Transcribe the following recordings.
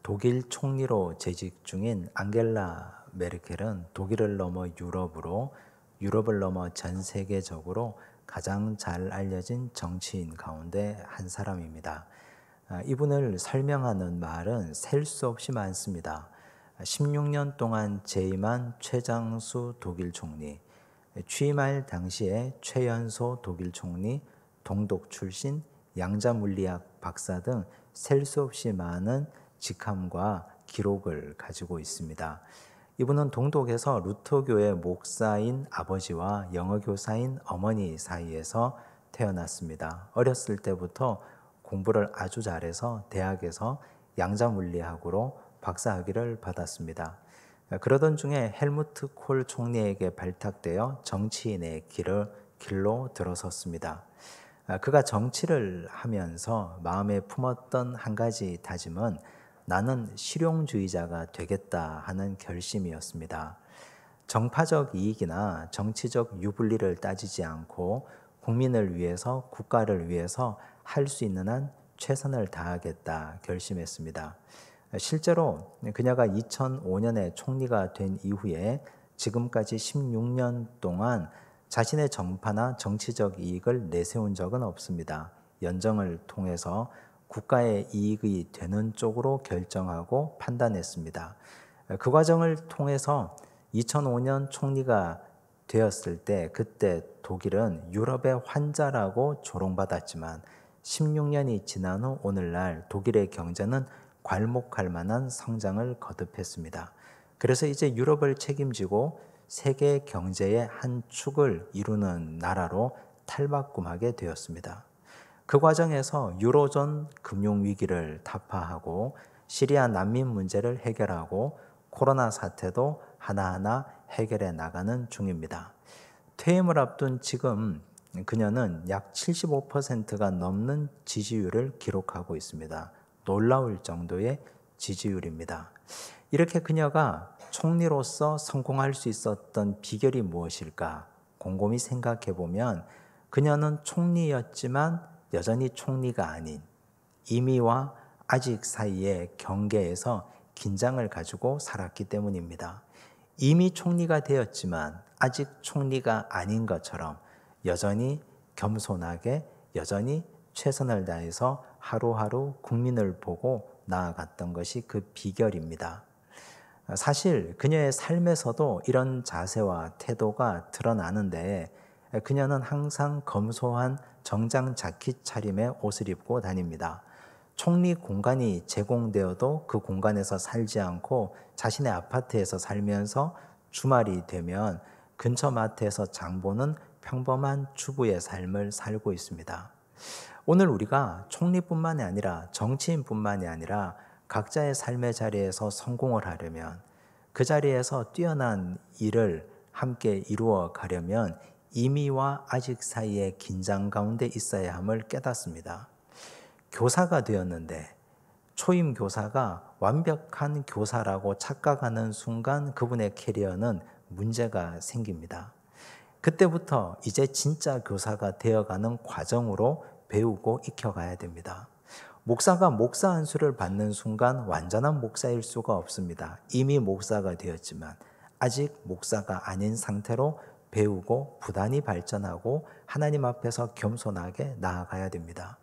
독일 총리로 재직 중인 앙겔라 메르켈은 독일을 넘어 유럽으로, 유럽을 넘어 전 세계적으로 가장 잘 알려진 정치인 가운데 한 사람입니다. 이분을 설명하는 말은 셀 수 없이 많습니다. 16년 동안 재임한 최장수 독일 총리, 취임할 당시에 최연소 독일 총리, 동독 출신, 양자물리학 박사 등 셀 수 없이 많은 직함과 기록을 가지고 있습니다. 이분은 동독에서 루터교의 목사인 아버지와 영어 교사인 어머니 사이에서 태어났습니다. 어렸을 때부터 공부를 아주 잘해서 대학에서 양자물리학으로 박사학위를 받았습니다. 그러던 중에 헬무트 콜 총리에게 발탁되어 정치인의 길로 들어섰습니다. 그가 정치를 하면서 마음에 품었던 한 가지 다짐은 나는 실용주의자가 되겠다 하는 결심이었습니다. 정파적 이익이나 정치적 유불리를 따지지 않고 국민을 위해서, 국가를 위해서 할 수 있는 한 최선을 다하겠다 결심했습니다. 실제로 그녀가 2005년에 총리가 된 이후에 지금까지 16년 동안 자신의 정파나 정치적 이익을 내세운 적은 없습니다. 연정을 통해서 국가의 이익이 되는 쪽으로 결정하고 판단했습니다. 그 과정을 통해서 2005년 총리가 되었을 때 그때 독일은 유럽의 환자라고 조롱받았지만 16년이 지난 후 오늘날 독일의 경제는 괄목할 만한 성장을 거듭했습니다. 그래서 이제 유럽을 책임지고 세계 경제의 한 축을 이루는 나라로 탈바꿈하게 되었습니다. 그 과정에서 유로존 금융위기를 타파하고 시리아 난민 문제를 해결하고 코로나 사태도 하나하나 해결해 나가는 중입니다. 퇴임을 앞둔 지금 그녀는 약 75%가 넘는 지지율을 기록하고 있습니다. 놀라울 정도의 지지율입니다. 이렇게 그녀가 총리로서 성공할 수 있었던 비결이 무엇일까? 곰곰이 생각해 보면 그녀는 총리였지만 여전히 총리가 아닌 임의와 아직 사이의 경계에서 긴장을 가지고 살았기 때문입니다. 이미 총리가 되었지만 아직 총리가 아닌 것처럼 여전히 겸손하게 여전히 최선을 다해서 하루하루 국민을 보고 나아갔던 것이 그 비결입니다. 사실 그녀의 삶에서도 이런 자세와 태도가 드러나는데 그녀는 항상 검소한 정장 자켓 차림의 옷을 입고 다닙니다. 총리 공간이 제공되어도 그 공간에서 살지 않고 자신의 아파트에서 살면서 주말이 되면 근처 마트에서 장 보는 평범한 주부의 삶을 살고 있습니다. 오늘 우리가 총리뿐만이 아니라 정치인뿐만이 아니라 각자의 삶의 자리에서 성공을 하려면 그 자리에서 뛰어난 일을 함께 이루어 가려면 임의와 아직 사이의 긴장 가운데 있어야 함을 깨닫습니다. 교사가 되었는데 초임 교사가 완벽한 교사라고 착각하는 순간 그분의 캐리어는 문제가 생깁니다. 그때부터 이제 진짜 교사가 되어가는 과정으로 배우고 익혀가야 됩니다. 목사가 목사 안수를 받는 순간 완전한 목사일 수가 없습니다. 이미 목사가 되었지만 아직 목사가 아닌 상태로 배우고 부단히 발전하고 하나님 앞에서 겸손하게 나아가야 됩니다.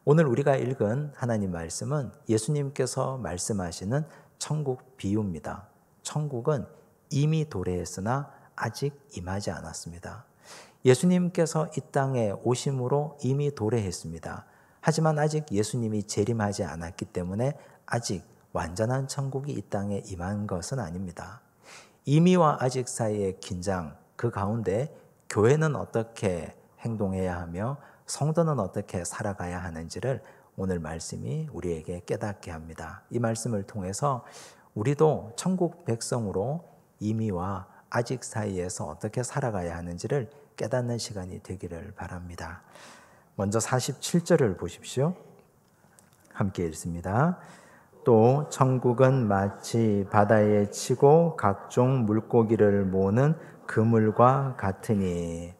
오늘 우리가 읽은 하나님 말씀은 예수님께서 말씀하시는 천국 비유입니다. 천국은 이미 도래했으나 아직 임하지 않았습니다. 예수님께서 이 땅에 오심으로 이미 도래했습니다. 하지만 아직 예수님이 재림하지 않았기 때문에 아직 완전한 천국이 이 땅에 임한 것은 아닙니다. 이미와 아직 사이의 긴장, 그 가운데 교회는 어떻게 행동해야 하며 성도는 어떻게 살아가야 하는지를 오늘 말씀이 우리에게 깨닫게 합니다. 이 말씀을 통해서 우리도 천국 백성으로 이미와 아직 사이에서 어떻게 살아가야 하는지를 깨닫는 시간이 되기를 바랍니다. 먼저 47절을 보십시오. 함께 읽습니다. 또 천국은 마치 바다에 치고 각종 물고기를 모으는 그물과 같으니.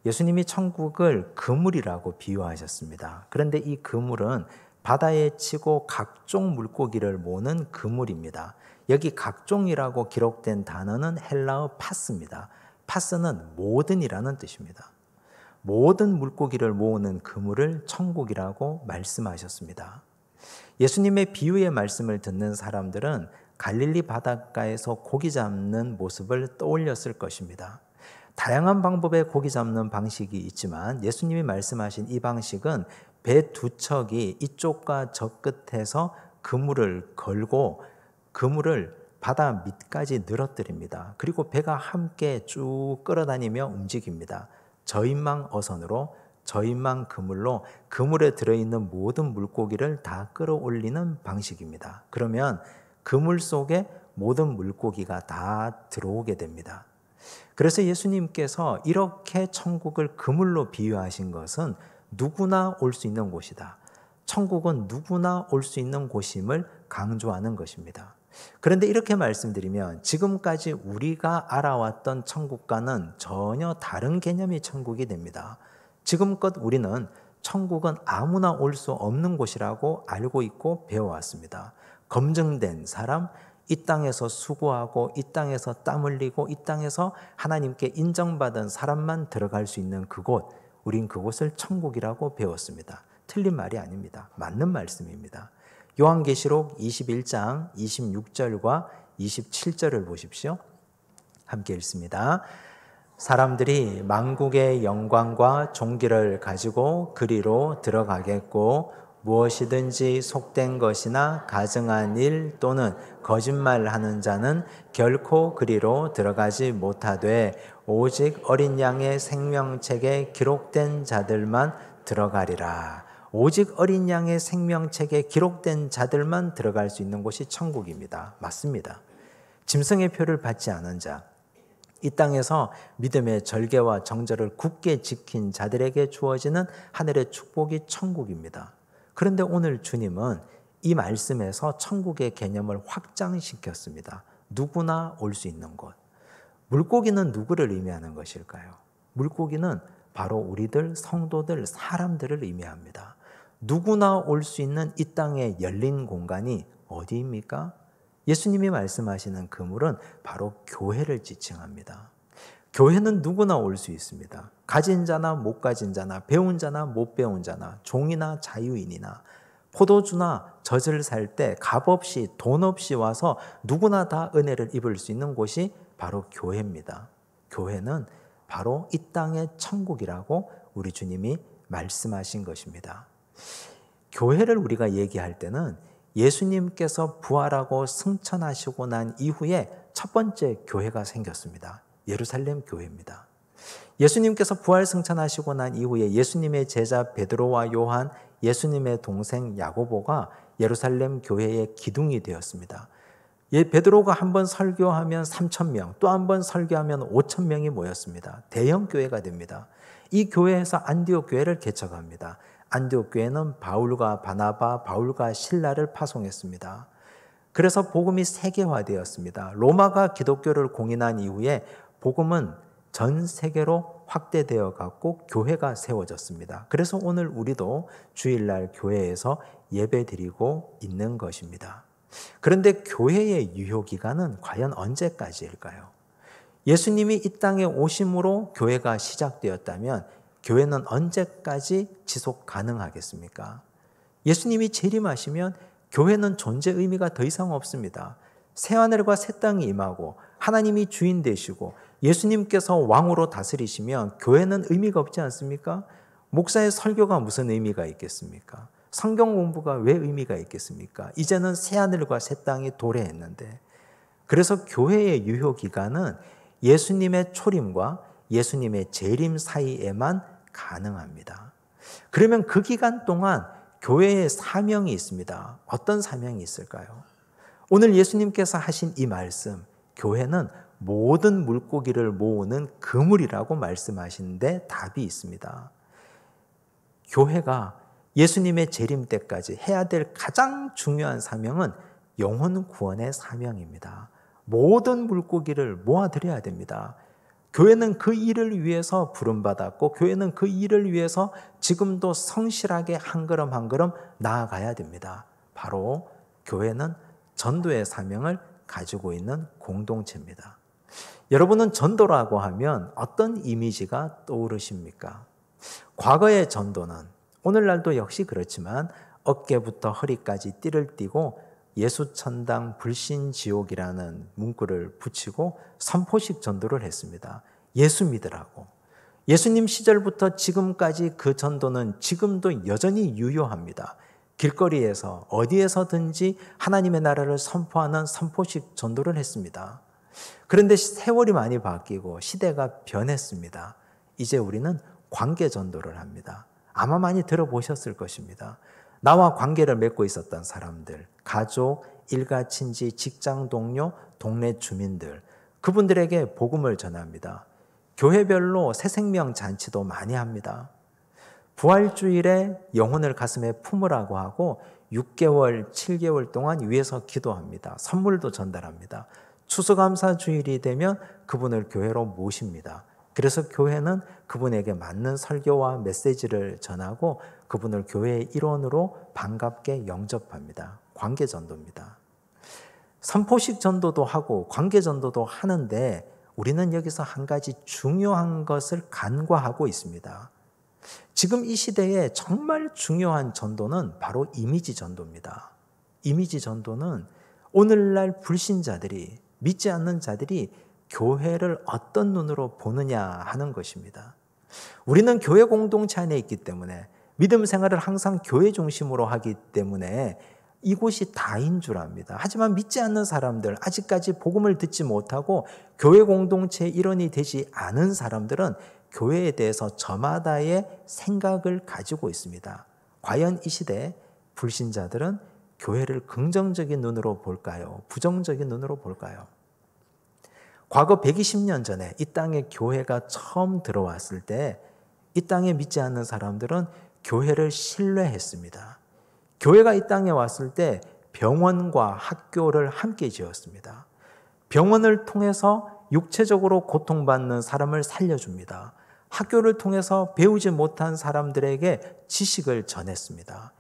예수님이 천국을 그물이라고 비유하셨습니다. 그런데 이 그물은 바다에 치고 각종 물고기를 모으는 그물입니다. 여기 각종이라고 기록된 단어는 헬라어 파스입니다. 파스는 모든이라는 뜻입니다. 모든 물고기를 모으는 그물을 천국이라고 말씀하셨습니다. 예수님의 비유의 말씀을 듣는 사람들은 갈릴리 바닷가에서 고기 잡는 모습을 떠올렸을 것입니다. 다양한 방법의 고기 잡는 방식이 있지만 예수님이 말씀하신 이 방식은 배 두 척이 이쪽과 저 끝에서 그물을 걸고 그물을 바다 밑까지 늘어뜨립니다. 그리고 배가 함께 쭉 끌어다니며 움직입니다. 저인망 어선으로 저인망 그물로 그물에 들어있는 모든 물고기를 다 끌어올리는 방식입니다. 그러면 그물 속에 모든 물고기가 다 들어오게 됩니다. 그래서 예수님께서 이렇게 천국을 그물로 비유하신 것은 누구나 올 수 있는 곳이다. 천국은 누구나 올 수 있는 곳임을 강조하는 것입니다. 그런데 이렇게 말씀드리면 지금까지 우리가 알아왔던 천국과는 전혀 다른 개념의 천국이 됩니다. 지금껏 우리는 천국은 아무나 올 수 없는 곳이라고 알고 있고 배워왔습니다. 검증된 사람, 이 땅에서 수고하고 이 땅에서 땀 흘리고 이 땅에서 하나님께 인정받은 사람만 들어갈 수 있는 그곳, 우린 그곳을 천국이라고 배웠습니다. 틀린 말이 아닙니다. 맞는 말씀입니다. 요한계시록 21장 26절과 27절을 보십시오. 함께 읽습니다. 사람들이 만국의 영광과 존귀를 가지고 그리로 들어가겠고 무엇이든지 속된 것이나 가증한 일 또는 거짓말하는 자는 결코 그리로 들어가지 못하되 오직 어린 양의 생명책에 기록된 자들만 들어가리라. 오직 어린 양의 생명책에 기록된 자들만 들어갈 수 있는 곳이 천국입니다. 맞습니다. 짐승의 표를 받지 않은 자, 이 땅에서 믿음의 절개와 정절을 굳게 지킨 자들에게 주어지는 하늘의 축복이 천국입니다. 그런데 오늘 주님은 이 말씀에서 천국의 개념을 확장시켰습니다. 누구나 올 수 있는 곳. 물고기는 누구를 의미하는 것일까요? 물고기는 바로 우리들, 성도들, 사람들을 의미합니다. 누구나 올 수 있는 이 땅의 열린 공간이 어디입니까? 예수님이 말씀하시는 그물은 바로 교회를 지칭합니다. 교회는 누구나 올 수 있습니다. 가진 자나 못 가진 자나 배운 자나 못 배운 자나 종이나 자유인이나 포도주나 젖을 살 때 값없이 돈 없이 와서 누구나 다 은혜를 입을 수 있는 곳이 바로 교회입니다. 교회는 바로 이 땅의 천국이라고 우리 주님이 말씀하신 것입니다. 교회를 우리가 얘기할 때는 예수님께서 부활하고 승천하시고 난 이후에 첫 번째 교회가 생겼습니다. 예루살렘 교회입니다. 예수님께서 부활 승천하시고 난 이후에 예수님의 제자 베드로와 요한, 예수님의 동생 야고보가 예루살렘 교회의 기둥이 되었습니다. 베드로가 한 번 설교하면 3,000명, 또 한 번 설교하면 5,000명이 모였습니다. 대형 교회가 됩니다. 이 교회에서 안디옥 교회를 개척합니다. 안디옥 교회는 바울과 바나바, 바울과 실라를 파송했습니다. 그래서 복음이 세계화되었습니다. 로마가 기독교를 공인한 이후에 복음은 전 세계로 확대되어 갔고 교회가 세워졌습니다. 그래서 오늘 우리도 주일날 교회에서 예배드리고 있는 것입니다. 그런데 교회의 유효기간은 과연 언제까지일까요? 예수님이 이 땅에 오심으로 교회가 시작되었다면 교회는 언제까지 지속 가능하겠습니까? 예수님이 재림하시면 교회는 존재 의미가 더 이상 없습니다. 새하늘과 새 땅이 임하고 하나님이 주인 되시고 예수님께서 왕으로 다스리시면 교회는 의미가 없지 않습니까? 목사의 설교가 무슨 의미가 있겠습니까? 성경 공부가 왜 의미가 있겠습니까? 이제는 새하늘과 새 땅이 도래했는데. 그래서 교회의 유효기간은 예수님의 초림과 예수님의 재림 사이에만 가능합니다. 그러면 그 기간 동안 교회의 사명이 있습니다. 어떤 사명이 있을까요? 오늘 예수님께서 하신 이 말씀, 교회는 모든 물고기를 모으는 그물이라고 말씀하시는데 답이 있습니다. 교회가 예수님의 재림 때까지 해야 될 가장 중요한 사명은 영혼 구원의 사명입니다. 모든 물고기를 모아드려야 됩니다. 교회는 그 일을 위해서 부름받았고 교회는 그 일을 위해서 지금도 성실하게 한 걸음 한 걸음 나아가야 됩니다. 바로 교회는 전도의 사명을 가지고 있는 공동체입니다. 여러분은 전도라고 하면 어떤 이미지가 떠오르십니까? 과거의 전도는 오늘날도 역시 그렇지만 어깨부터 허리까지 띠를 띠고 예수천당 불신지옥이라는 문구를 붙이고 선포식 전도를 했습니다. 예수 믿으라고. 예수님 시절부터 지금까지 그 전도는 지금도 여전히 유효합니다. 길거리에서 어디에서든지 하나님의 나라를 선포하는 선포식 전도를 했습니다. 그런데 세월이 많이 바뀌고 시대가 변했습니다. 이제 우리는 관계 전도를 합니다. 아마 많이 들어보셨을 것입니다. 나와 관계를 맺고 있었던 사람들, 가족, 일가, 친지, 직장 동료, 동네 주민들, 그분들에게 복음을 전합니다. 교회별로 새생명 잔치도 많이 합니다. 부활주일에 영혼을 가슴에 품으라고 하고 6개월, 7개월 동안 위에서 기도합니다. 선물도 전달합니다. 추수감사주일이 되면 그분을 교회로 모십니다. 그래서 교회는 그분에게 맞는 설교와 메시지를 전하고 그분을 교회의 일원으로 반갑게 영접합니다. 관계전도입니다. 선포식 전도도 하고 관계전도도 하는데 우리는 여기서 한 가지 중요한 것을 간과하고 있습니다. 지금 이 시대에 정말 중요한 전도는 바로 이미지 전도입니다. 이미지 전도는 오늘날 불신자들이, 믿지 않는 자들이 교회를 어떤 눈으로 보느냐 하는 것입니다. 우리는 교회 공동체 안에 있기 때문에 믿음 생활을 항상 교회 중심으로 하기 때문에 이곳이 다인 줄 압니다. 하지만 믿지 않는 사람들, 아직까지 복음을 듣지 못하고 교회 공동체의 일원이 되지 않은 사람들은 교회에 대해서 저마다의 생각을 가지고 있습니다. 과연 이 시대에 불신자들은 교회를 긍정적인 눈으로 볼까요? 부정적인 눈으로 볼까요? 과거 120년 전에 이 땅에 교회가 처음 들어왔을 때 이 땅에 믿지 않는 사람들은 교회를 신뢰했습니다. 교회가 이 땅에 왔을 때 병원과 학교를 함께 지었습니다. 병원을 통해서 육체적으로 고통받는 사람을 살려줍니다. 학교를 통해서 배우지 못한 사람들에게 지식을 전했습니다.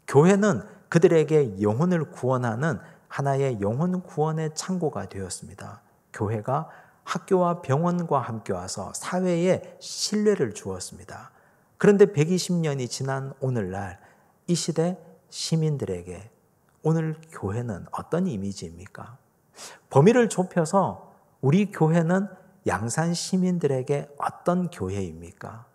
교회는 그들에게 영혼을 구원하는 하나의 영혼 구원의 창고가 되었습니다. 교회가 학교와 병원과 함께 와서 사회에 신뢰를 주었습니다. 그런데 120년이 지난 오늘날 이 시대 시민들에게 오늘 교회는 어떤 이미지입니까? 범위를 좁혀서 우리 교회는 양산 시민들에게 어떤 교회입니까?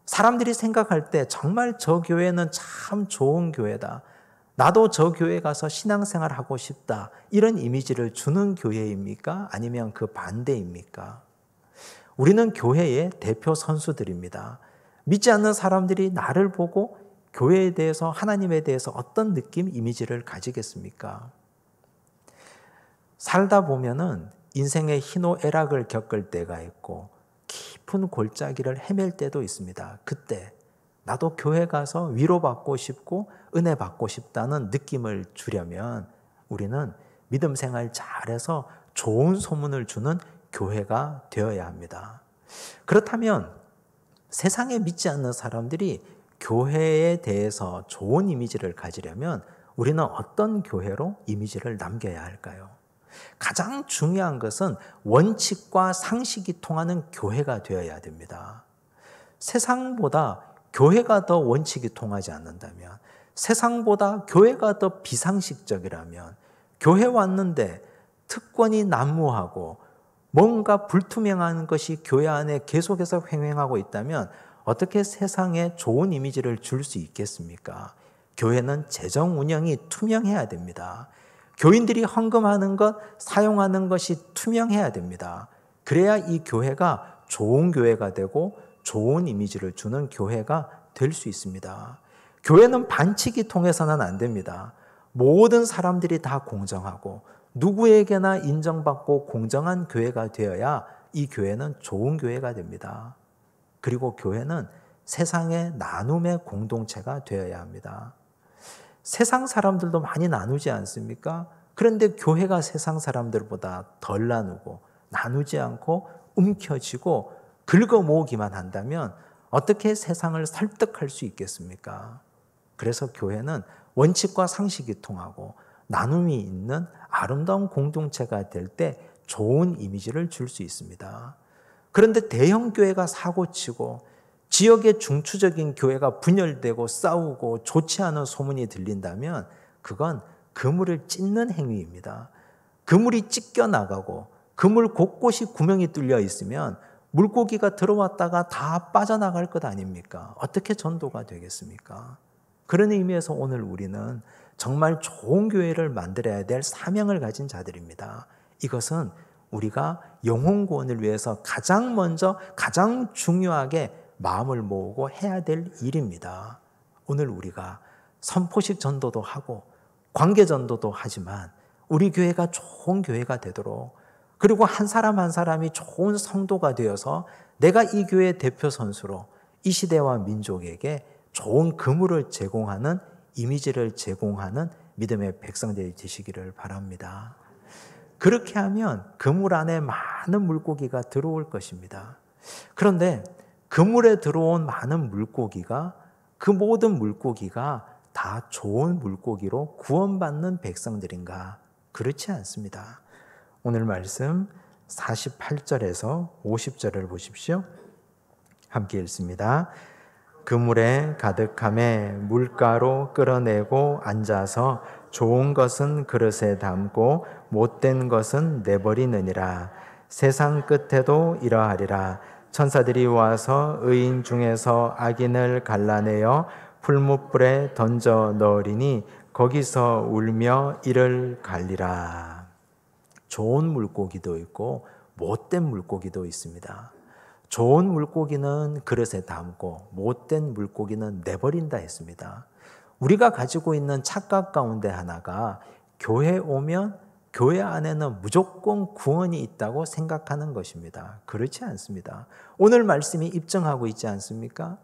사람들이 생각할 때 정말 저 교회는 참 좋은 교회다. 나도 저 교회 가서 신앙생활 하고 싶다. 이런 이미지를 주는 교회입니까? 아니면 그 반대입니까? 우리는 교회의 대표 선수들입니다. 믿지 않는 사람들이 나를 보고 교회에 대해서, 하나님에 대해서 어떤 느낌, 이미지를 가지겠습니까? 살다 보면은 인생의 희노애락을 겪을 때가 있고 깊은 골짜기를 헤맬 때도 있습니다. 그때 나도 교회 가서 위로받고 싶고 은혜 받고 싶다는 느낌을 주려면 우리는 믿음 생활 잘해서 좋은 소문을 주는 교회가 되어야 합니다. 그렇다면 세상에 믿지 않는 사람들이 교회에 대해서 좋은 이미지를 가지려면 우리는 어떤 교회로 이미지를 남겨야 할까요? 가장 중요한 것은 원칙과 상식이 통하는 교회가 되어야 됩니다. 세상보다 교회가 더 원칙이 통하지 않는다면, 세상보다 교회가 더 비상식적이라면, 교회 왔는데 특권이 난무하고 뭔가 불투명한 것이 교회 안에 계속해서 횡행하고 있다면 어떻게 세상에 좋은 이미지를 줄 수 있겠습니까? 교회는 재정 운영이 투명해야 됩니다. 교인들이 헌금하는 것, 사용하는 것이 투명해야 됩니다. 그래야 이 교회가 좋은 교회가 되고 좋은 이미지를 주는 교회가 될 수 있습니다. 교회는 반칙이 통해서는 안 됩니다. 모든 사람들이 다 공정하고 누구에게나 인정받고 공정한 교회가 되어야 이 교회는 좋은 교회가 됩니다. 그리고 교회는 세상의 나눔의 공동체가 되어야 합니다. 세상 사람들도 많이 나누지 않습니까? 그런데 교회가 세상 사람들보다 덜 나누고 나누지 않고 움켜쥐고 긁어 모으기만 한다면 어떻게 세상을 설득할 수 있겠습니까? 그래서 교회는 원칙과 상식이 통하고 나눔이 있는 아름다운 공동체가 될 때 좋은 이미지를 줄 수 있습니다. 그런데 대형 교회가 사고치고 지역의 중추적인 교회가 분열되고 싸우고 좋지 않은 소문이 들린다면 그건 그물을 찢는 행위입니다. 그물이 찢겨나가고 그물 곳곳이 구멍이 뚫려 있으면 물고기가 들어왔다가 다 빠져나갈 것 아닙니까? 어떻게 전도가 되겠습니까? 그런 의미에서 오늘 우리는 정말 좋은 교회를 만들어야 될 사명을 가진 자들입니다. 이것은 우리가 영혼 구원을 위해서 가장 먼저 가장 중요하게 마음을 모으고 해야 될 일입니다. 오늘 우리가 선포식 전도도 하고 관계 전도도 하지만 우리 교회가 좋은 교회가 되도록, 그리고 한 사람 한 사람이 좋은 성도가 되어서 내가 이 교회의 대표 선수로 이 시대와 민족에게 좋은 그물을 제공하는, 이미지를 제공하는 믿음의 백성들이 되시기를 바랍니다. 그렇게 하면 그물 안에 많은 물고기가 들어올 것입니다. 그런데 그물에 들어온 많은 물고기가, 그 모든 물고기가 다 좋은 물고기로 구원받는 백성들인가? 그렇지 않습니다. 오늘 말씀 48절에서 50절을 보십시오. 함께 읽습니다. 그물에 가득함에 물가로 끌어내고 앉아서 좋은 것은 그릇에 담고 못된 것은 내버리느니라. 세상 끝에도 이러하리라. 천사들이 와서 의인 중에서 악인을 갈라내어 풀무불에 던져 넣으리니 거기서 울며 이를 갈리라. 좋은 물고기도 있고 못된 물고기도 있습니다. 좋은 물고기는 그릇에 담고 못된 물고기는 내버린다 했습니다. 우리가 가지고 있는 착각 가운데 하나가 교회 오면 교회 안에는 무조건 구원이 있다고 생각하는 것입니다. 그렇지 않습니다. 오늘 말씀이 입증하고 있지 않습니까?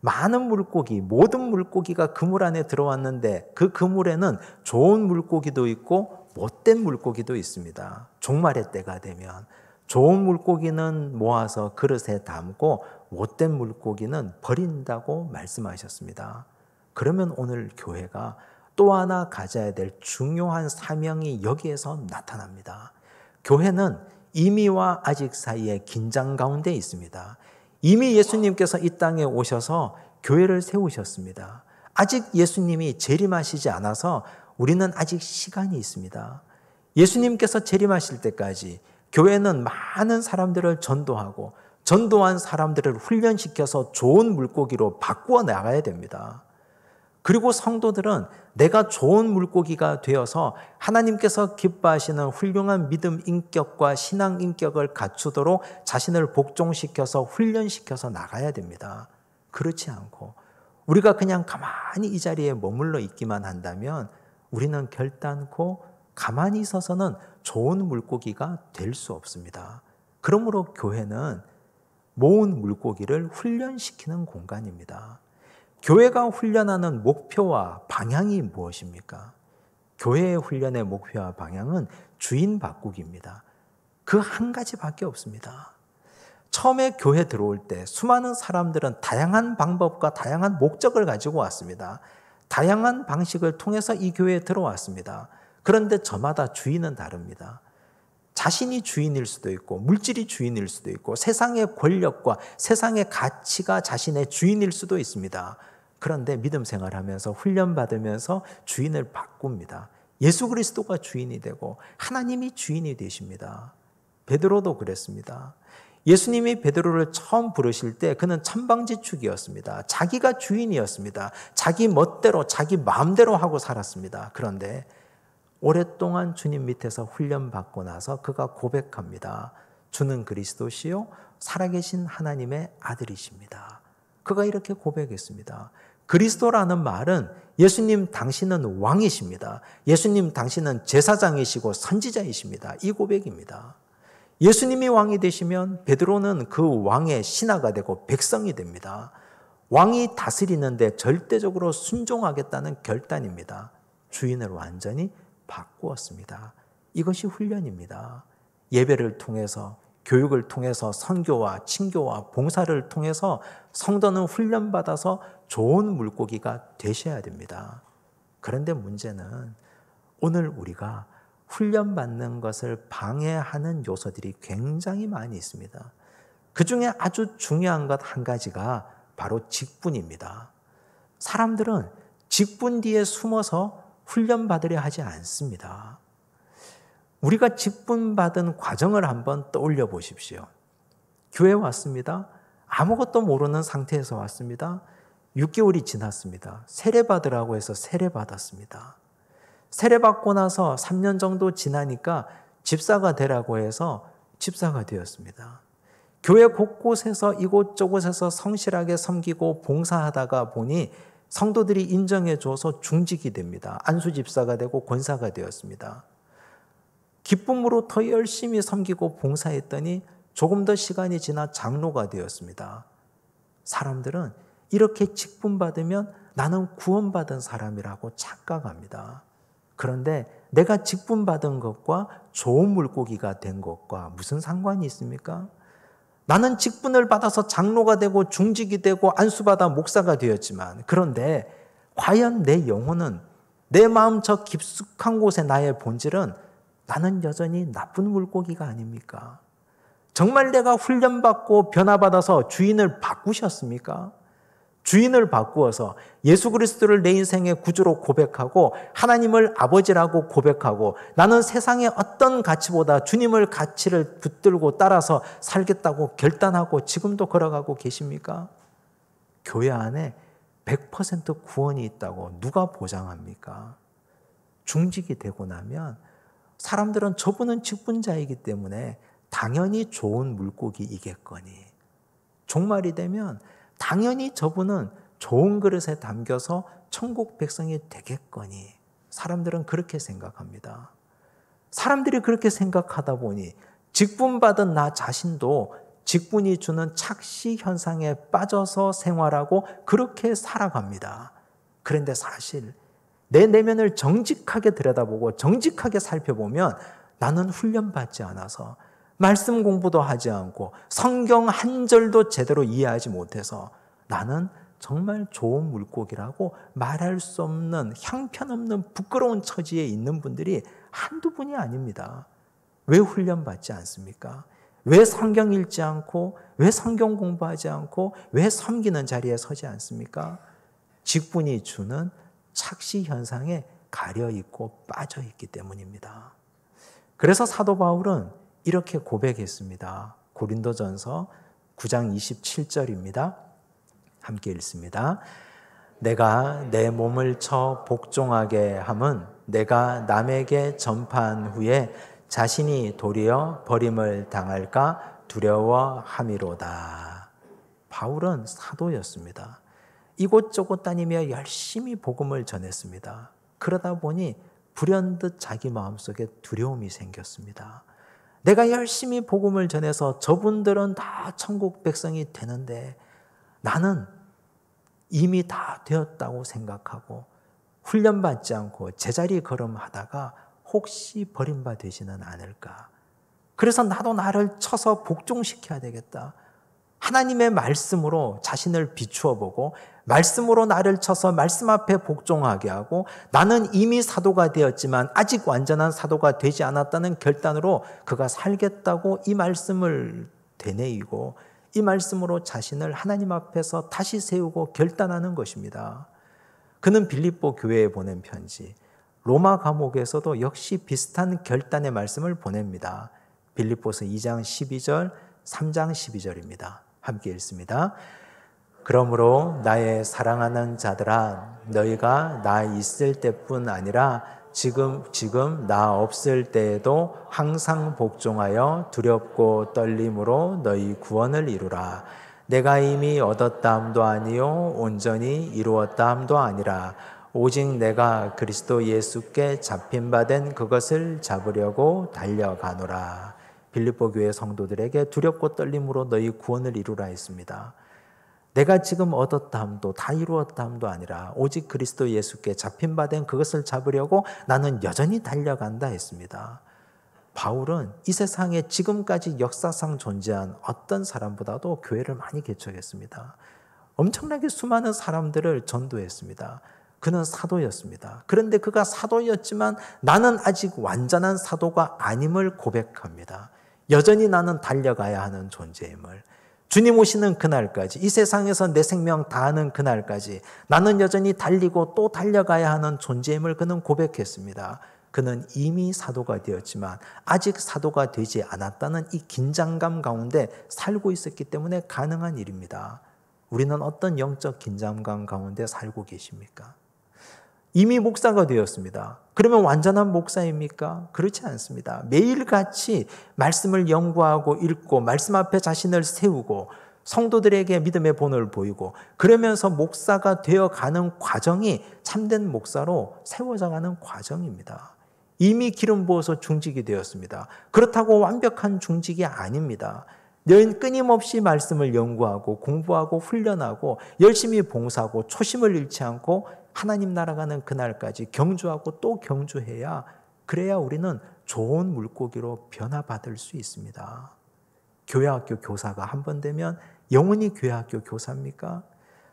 많은 물고기, 모든 물고기가 그물 안에 들어왔는데 그 그물에는 좋은 물고기도 있고 못된 물고기도 있습니다. 종말의 때가 되면 좋은 물고기는 모아서 그릇에 담고 못된 물고기는 버린다고 말씀하셨습니다. 그러면 오늘 교회가 또 하나 가져야 될 중요한 사명이 여기에서 나타납니다. 교회는 이미와 아직 사이의 긴장 가운데 있습니다. 이미 예수님께서 이 땅에 오셔서 교회를 세우셨습니다. 아직 예수님이 재림하시지 않아서 우리는 아직 시간이 있습니다. 예수님께서 재림하실 때까지 교회는 많은 사람들을 전도하고 전도한 사람들을 훈련시켜서 좋은 물고기로 바꾸어 나가야 됩니다. 그리고 성도들은 내가 좋은 물고기가 되어서 하나님께서 기뻐하시는 훌륭한 믿음 인격과 신앙 인격을 갖추도록 자신을 복종시켜서 훈련시켜서 나가야 됩니다. 그렇지 않고 우리가 그냥 가만히 이 자리에 머물러 있기만 한다면 우리는 결단코 가만히 있어서는 좋은 물고기가 될 수 없습니다. 그러므로 교회는 모은 물고기를 훈련시키는 공간입니다. 교회가 훈련하는 목표와 방향이 무엇입니까? 교회의 훈련의 목표와 방향은 주인 바꾸기입니다. 그 한 가지밖에 없습니다. 처음에 교회 들어올 때 수많은 사람들은 다양한 방법과 다양한 목적을 가지고 왔습니다. 다양한 방식을 통해서 이 교회에 들어왔습니다. 그런데 저마다 주인은 다릅니다. 자신이 주인일 수도 있고 물질이 주인일 수도 있고 세상의 권력과 세상의 가치가 자신의 주인일 수도 있습니다. 그런데 믿음 생활하면서 훈련받으면서 주인을 바꿉니다. 예수 그리스도가 주인이 되고 하나님이 주인이 되십니다. 베드로도 그랬습니다. 예수님이 베드로를 처음 부르실 때 그는 천방지축이었습니다. 자기가 주인이었습니다. 자기 멋대로 자기 마음대로 하고 살았습니다. 그런데 오랫동안 주님 밑에서 훈련받고 나서 그가 고백합니다. 주는 그리스도시요 살아계신 하나님의 아들이십니다. 그가 이렇게 고백했습니다. 그리스도라는 말은 예수님 당신은 왕이십니다. 예수님 당신은 제사장이시고 선지자이십니다. 이 고백입니다. 예수님이 왕이 되시면 베드로는 그 왕의 신하가 되고 백성이 됩니다. 왕이 다스리는데 절대적으로 순종하겠다는 결단입니다. 주인을 완전히 바꾸었습니다. 이것이 훈련입니다. 예배를 통해서, 교육을 통해서 선교와 친교와 봉사를 통해서 성도는 훈련받아서 좋은 물고기가 되셔야 됩니다. 그런데 문제는 오늘 우리가 훈련받는 것을 방해하는 요소들이 굉장히 많이 있습니다. 그 중에 아주 중요한 것 한 가지가 바로 직분입니다. 사람들은 직분 뒤에 숨어서 훈련받으려 하지 않습니다. 우리가 직분받은 과정을 한번 떠올려 보십시오. 교회 왔습니다. 아무것도 모르는 상태에서 왔습니다. 6개월이 지났습니다. 세례받으라고 해서 세례받았습니다. 세례받고 나서 3년 정도 지나니까 집사가 되라고 해서 집사가 되었습니다. 교회 곳곳에서 이곳저곳에서 성실하게 섬기고 봉사하다가 보니 성도들이 인정해 줘서 중직이 됩니다. 안수 집사가 되고 권사가 되었습니다. 기쁨으로 더 열심히 섬기고 봉사했더니 조금 더 시간이 지나 장로가 되었습니다. 사람들은 이렇게 직분받으면 나는 구원받은 사람이라고 착각합니다. 그런데 내가 직분받은 것과 좋은 물고기가 된 것과 무슨 상관이 있습니까? 나는 직분을 받아서 장로가 되고 중직이 되고 안수받아 목사가 되었지만, 그런데 과연 내 영혼은, 내 마음 저 깊숙한 곳에 나의 본질은 나는 여전히 나쁜 물고기가 아닙니까? 정말 내가 훈련받고 변화받아서 주인을 바꾸셨습니까? 주인을 바꾸어서 예수 그리스도를 내 인생의 구주로 고백하고 하나님을 아버지라고 고백하고 나는 세상의 어떤 가치보다 주님을 가치를 붙들고 따라서 살겠다고 결단하고 지금도 걸어가고 계십니까? 교회 안에 100% 구원이 있다고 누가 보장합니까? 중직이 되고 나면 사람들은 저분은 직분자이기 때문에 당연히 좋은 물고기이겠거니, 종말이 되면 당연히 저분은 좋은 그릇에 담겨서 천국 백성이 되겠거니, 사람들은 그렇게 생각합니다. 사람들이 그렇게 생각하다 보니 직분받은 나 자신도 직분이 주는 착시 현상에 빠져서 생활하고 그렇게 살아갑니다. 그런데 사실 내 내면을 정직하게 들여다보고 정직하게 살펴보면 나는 훈련받지 않아서, 말씀 공부도 하지 않고 성경 한 절도 제대로 이해하지 못해서 나는 정말 좋은 물고기라고 말할 수 없는 형편없는 부끄러운 처지에 있는 분들이 한두 분이 아닙니다. 왜 훈련받지 않습니까? 왜 성경 읽지 않고, 왜 성경 공부하지 않고, 왜 섬기는 자리에 서지 않습니까? 직분이 주는 착시 현상에 가려있고 빠져있기 때문입니다. 그래서 사도 바울은 이렇게 고백했습니다. 고린도전서 9장 27절입니다. 함께 읽습니다. 내가 내 몸을 쳐 복종하게 함은 내가 남에게 전파한 후에 자신이 도리어 버림을 당할까 두려워함이로다. 바울은 사도였습니다. 이곳저곳 다니며 열심히 복음을 전했습니다. 그러다 보니 불현듯 자기 마음속에 두려움이 생겼습니다. 내가 열심히 복음을 전해서 저분들은 다 천국 백성이 되는데 나는 이미 다 되었다고 생각하고 훈련받지 않고 제자리 걸음하다가 혹시 버림받으지는 않을까. 그래서 나도 나를 쳐서 복종시켜야 되겠다. 하나님의 말씀으로 자신을 비추어 보고 말씀으로 나를 쳐서 말씀 앞에 복종하게 하고 나는 이미 사도가 되었지만 아직 완전한 사도가 되지 않았다는 결단으로 그가 살겠다고 이 말씀을 되뇌이고 이 말씀으로 자신을 하나님 앞에서 다시 세우고 결단하는 것입니다. 그는 빌립보 교회에 보낸 편지, 로마 감옥에서도 역시 비슷한 결단의 말씀을 보냅니다. 빌립보서 2장 12절, 3장 12절입니다. 함께 읽습니다. 그러므로 나의 사랑하는 자들아, 너희가 나 있을 때뿐 아니라 지금 나 없을 때에도 항상 복종하여 두렵고 떨림으로 너희 구원을 이루라. 내가 이미 얻었다함도 아니요 온전히 이루었다함도 아니라 오직 내가 그리스도 예수께 잡힌 바 된 그것을 잡으려고 달려가노라. 빌립보 교회 성도들에게 두렵고 떨림으로 너희 구원을 이루라 했습니다. 내가 지금 얻었다함도 다 이루었다함도 아니라 오직 그리스도 예수께 잡힌 바 된 그것을 잡으려고 나는 여전히 달려간다 했습니다. 바울은 이 세상에 지금까지 역사상 존재한 어떤 사람보다도 교회를 많이 개척했습니다. 엄청나게 수많은 사람들을 전도했습니다. 그는 사도였습니다. 그런데 그가 사도였지만 나는 아직 완전한 사도가 아님을 고백합니다. 여전히 나는 달려가야 하는 존재임을. 주님 오시는 그날까지, 이 세상에서 내 생명 다하는 그날까지 나는 여전히 달리고 또 달려가야 하는 존재임을 그는 고백했습니다. 그는 이미 사도가 되었지만 아직 사도가 되지 않았다는 이 긴장감 가운데 살고 있었기 때문에 가능한 일입니다. 우리는 어떤 영적 긴장감 가운데 살고 계십니까? 이미 목사가 되었습니다. 그러면 완전한 목사입니까? 그렇지 않습니다. 매일같이 말씀을 연구하고 읽고 말씀 앞에 자신을 세우고 성도들에게 믿음의 본을 보이고 그러면서 목사가 되어가는 과정이 참된 목사로 세워져가는 과정입니다. 이미 기름 부어서 중직이 되었습니다. 그렇다고 완벽한 중직이 아닙니다. 너희는 끊임없이 말씀을 연구하고 공부하고 훈련하고 열심히 봉사하고 초심을 잃지 않고 하나님 나라가는 그날까지 경주하고 또 경주해야, 그래야 우리는 좋은 물고기로 변화받을 수 있습니다. 교회학교 교사가 한 번 되면 영원히 교회학교 교사입니까?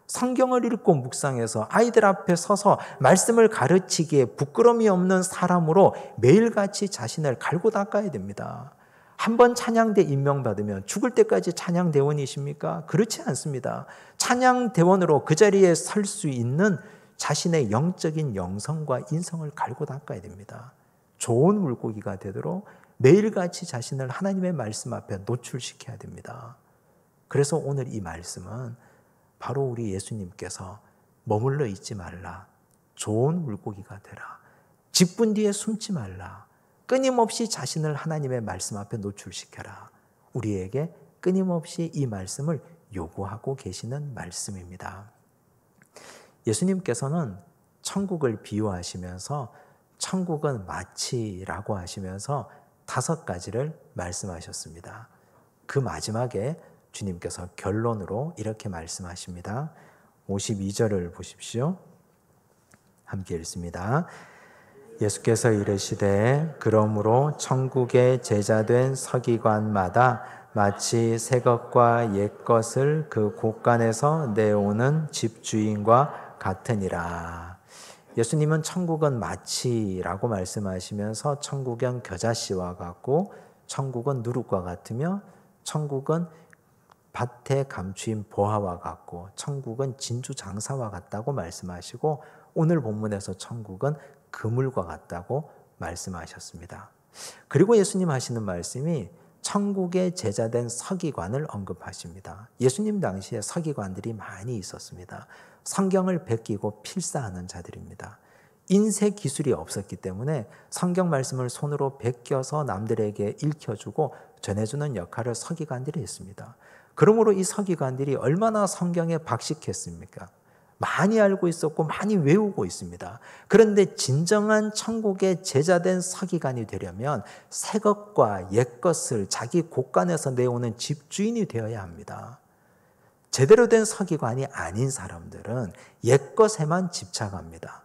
성경을 읽고 묵상해서 아이들 앞에 서서 말씀을 가르치기에 부끄러움이 없는 사람으로 매일같이 자신을 갈고 닦아야 됩니다. 한 번 찬양대 임명받으면 죽을 때까지 찬양대원이십니까? 그렇지 않습니다. 찬양대원으로 그 자리에 설 수 있는 자신의 영적인 영성과 인성을 갈고 닦아야 됩니다. 좋은 물고기가 되도록 매일같이 자신을 하나님의 말씀 앞에 노출시켜야 됩니다. 그래서 오늘 이 말씀은 바로 우리 예수님께서 머물러 있지 말라, 좋은 물고기가 되라, 직분 뒤에 숨지 말라, 끊임없이 자신을 하나님의 말씀 앞에 노출시켜라, 우리에게 끊임없이 이 말씀을 요구하고 계시는 말씀입니다. 예수님께서는 천국을 비유하시면서 천국은 마치라고 하시면서 5가지를 말씀하셨습니다. 그 마지막에 주님께서 결론으로 이렇게 말씀하십니다. 52절을 보십시오. 함께 읽습니다. 예수께서 이르시되 그러므로 천국의 제자된 서기관마다 마치 새 것과 옛 것을 그 곳간에서 내오는 집주인과 같으니라. 예수님은 천국은 마치라고 말씀하시면서 천국은 겨자씨와 같고 천국은 누룩과 같으며 천국은 밭에 감추인 보화와 같고 천국은 진주 장사와 같다고 말씀하시고 오늘 본문에서 천국은 그물과 같다고 말씀하셨습니다. 그리고 예수님 하시는 말씀이 천국의 제자된 서기관을 언급하십니다. 예수님 당시에 서기관들이 많이 있었습니다. 성경을 베끼고 필사하는 자들입니다. 인쇄 기술이 없었기 때문에 성경 말씀을 손으로 베껴서 남들에게 읽혀주고 전해주는 역할을 서기관들이 했습니다. 그러므로 이 서기관들이 얼마나 성경에 박식했습니까? 많이 알고 있었고 많이 외우고 있습니다. 그런데 진정한 천국의 제자된 서기관이 되려면 새 것과 옛 것을 자기 곳간에서 내오는 집주인이 되어야 합니다. 제대로 된 서기관이 아닌 사람들은 옛 것에만 집착합니다.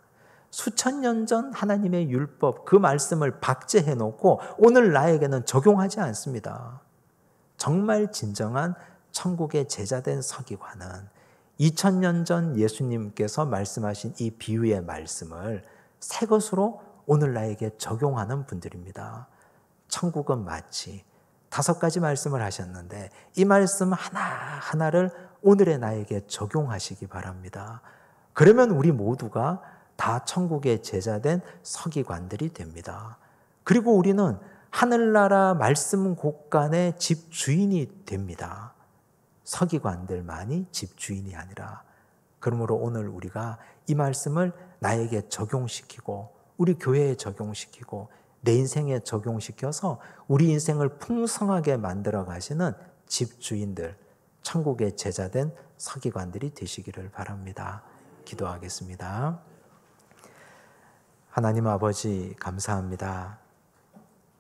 수천 년 전 하나님의 율법, 그 말씀을 박제해 놓고 오늘 나에게는 적용하지 않습니다. 정말 진정한 천국의 제자된 서기관은 2000년 전 예수님께서 말씀하신 이 비유의 말씀을 새 것으로 오늘 나에게 적용하는 분들입니다. 천국은 마치 5가지 말씀을 하셨는데 이 말씀 하나하나를 오늘의 나에게 적용하시기 바랍니다. 그러면 우리 모두가 다 천국의 제자된 서기관들이 됩니다. 그리고 우리는 하늘나라 말씀 곳간의 집주인이 됩니다. 서기관들만이 집주인이 아니라. 그러므로 오늘 우리가 이 말씀을 나에게 적용시키고 우리 교회에 적용시키고 내 인생에 적용시켜서 우리 인생을 풍성하게 만들어 가시는 집주인들, 천국의 제자된 서기관들이 되시기를 바랍니다. 기도하겠습니다. 하나님 아버지 감사합니다.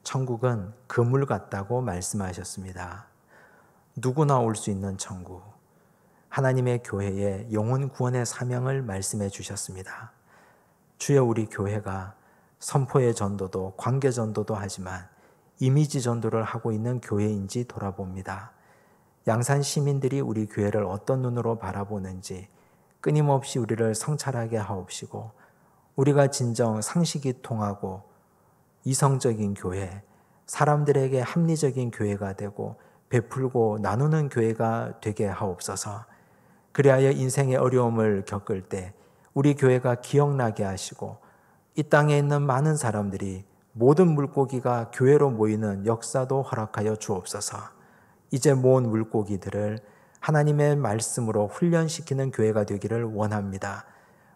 천국은 그물 같다고 말씀하셨습니다. 누구나 올 수 있는 천국, 하나님의 교회에 영혼 구원의 사명을 말씀해 주셨습니다. 주여, 우리 교회가 선포의 전도도 관계 전도도 하지만 이미지 전도를 하고 있는 교회인지 돌아봅니다. 양산 시민들이 우리 교회를 어떤 눈으로 바라보는지 끊임없이 우리를 성찰하게 하옵시고, 우리가 진정 상식이 통하고 이성적인 교회, 사람들에게 합리적인 교회가 되고 베풀고 나누는 교회가 되게 하옵소서. 그리하여 인생의 어려움을 겪을 때 우리 교회가 기억나게 하시고, 이 땅에 있는 많은 사람들이 모든 물고기가 교회로 모이는 역사도 허락하여 주옵소서. 이제 모은 물고기들을 하나님의 말씀으로 훈련시키는 교회가 되기를 원합니다.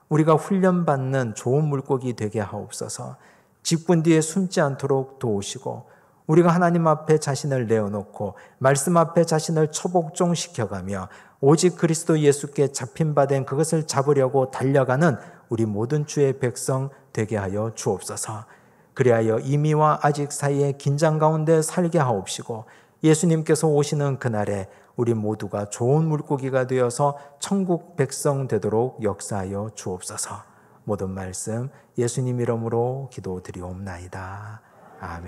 우리가 훈련받는 좋은 물고기 되게 하옵소서. 직분 뒤에 숨지 않도록 도우시고, 우리가 하나님 앞에 자신을 내어놓고 말씀 앞에 자신을 처복종시켜가며 오직 그리스도 예수께 잡힌 바 된 그것을 잡으려고 달려가는 우리 모든 주의 백성 되게 하여 주옵소서. 그리하여 이미와 아직 사이에 긴장 가운데 살게 하옵시고, 예수님께서 오시는 그날에 우리 모두가 좋은 물고기가 되어서 천국 백성 되도록 역사하여 주옵소서. 모든 말씀 예수님 이름으로 기도드리옵나이다. 아멘.